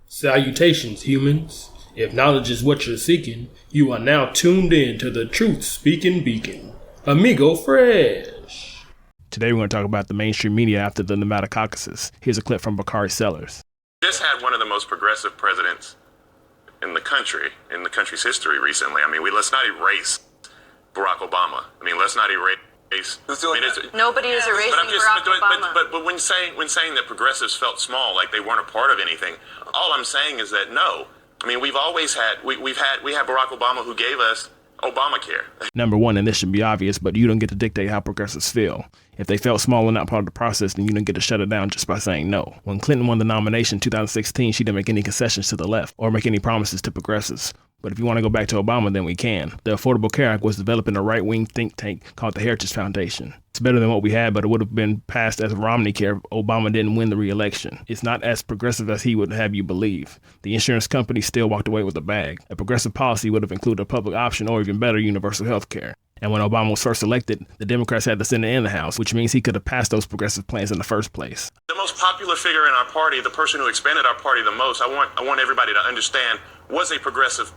Salutations, humans. If knowledge is what you're seeking, you are now tuned in to the truth-speaking beacon, Amigo Fresh. Today we're going to talk about the mainstream media after the Nevada caucuses. Here's a clip from Bakari sellers. Just had one of the most progressive presidents in the country's history recently. I mean, let's not erase Barack Obama. let's not erase. Nobody is erasing Barack Obama. But when saying that progressives felt small, like they weren't a part of anything, all I'm saying is that no. We've always had we had Barack Obama who gave us Obamacare. Number one, and this should be obvious, but you don't get to dictate how progressives feel. If they felt small and not part of the process, then you don't get to shut it down just by saying no. When Clinton won the nomination in 2016, she didn't make any concessions to the left or make any promises to progressives. But if you want to go back to Obama, then we can. The Affordable Care Act was developed in a right-wing think tank called the Heritage Foundation. It's better than what we had, but it would have been passed as Romney Care if Obama didn't win the re-election. It's not as progressive as he would have you believe. The insurance company still walked away with a bag. A progressive policy would have included a public option or even better, universal health care. And when Obama was first elected, the Democrats had the Senate and the House, which means he could have passed those progressive plans in the first place. The most popular figure in our party, the person who expanded our party the most, I want everybody to understand, was a progressive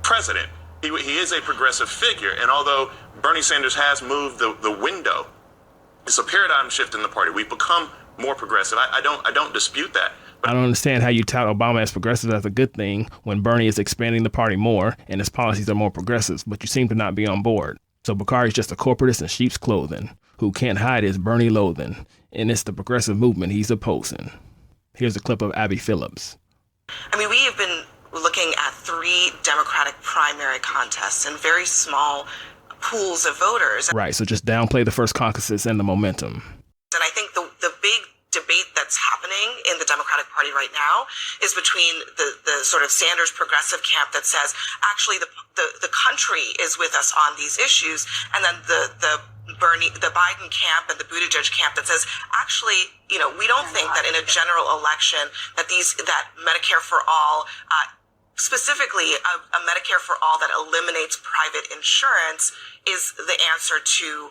president. He is a progressive figure, and although Bernie Sanders has moved the window, it's a paradigm shift in the party. We've become more progressive. I don't dispute that. I don't understand how you tout Obama as progressive as a good thing when Bernie is expanding the party more and his policies are more progressive, but you seem to not be on board. So Bakari's just a corporatist in sheep's clothing who can't hide his Bernie loathing, and it's the progressive movement he's opposing. Here's a clip of Abby Phillips. We have been looking at 3 Democratic primary contests and very small pools of voters. Right, so just downplay the first caucuses and the momentum. And I think the big debate that's happening in the Democratic Party right now is between the sort of Sanders progressive camp that says, actually, the country is with us on these issues, and then the Biden camp and the Buttigieg camp that says, actually, we don't think that in a general election that Medicare for all, specifically a Medicare for all that eliminates private insurance, is the answer to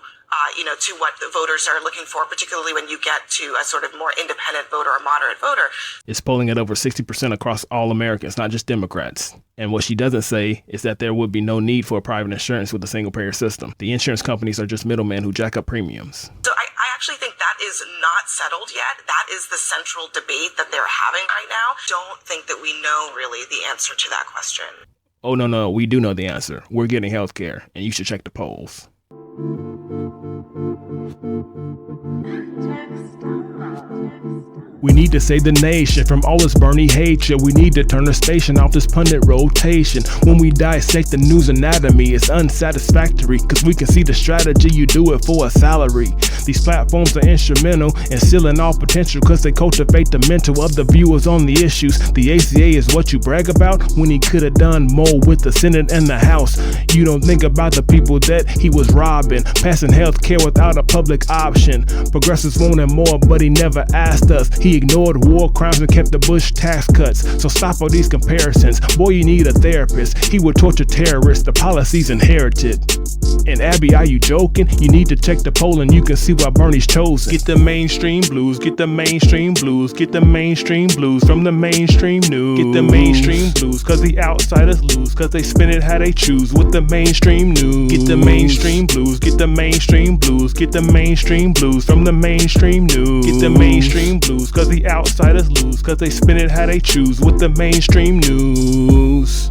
what the voters are looking for, particularly when you get to a sort of more independent voter or moderate voter. It's polling at over 60% across all Americans, not just Democrats. And what she doesn't say is that there would be no need for a private insurance with a single-payer system. The insurance companies are just middlemen who jack up premiums. So I actually think that is not settled yet. That is the central debate that they're having right now. Don't think that we know really the answer to that question. Oh, no, we do know the answer. We're getting health care, and you should check the polls. We need to save the nation from all this Bernie hatred. We need to turn the station off this pundit rotation. When we dissect the news anatomy, it's unsatisfactory, cause we can see the strategy. You do it for a salary. These platforms are instrumental in sealing all potential, cause they cultivate the mental of the viewers on the issues. The ACA is what you brag about when he could have done more with the Senate and the House. You don't think about the people that he was robbing, passing health care without a public option. Progressives wanted more, but he never asked us. He ignored war crimes and kept the Bush tax cuts. So stop all these comparisons. Boy, you need a therapist. He would torture terrorists. The policies inherited. And Abby, are you joking? You need to check the poll and you can see why Bernie's chosen. Get the mainstream blues, get the mainstream blues, get the mainstream blues from the mainstream news. Get the mainstream blues, cause the outsiders lose, cause they spin it how they choose with the mainstream news. Get the mainstream blues, get the mainstream blues, get the mainstream blues from the mainstream news. Get the mainstream blues, cause the outsiders lose, cause they spin it how they choose with the mainstream news.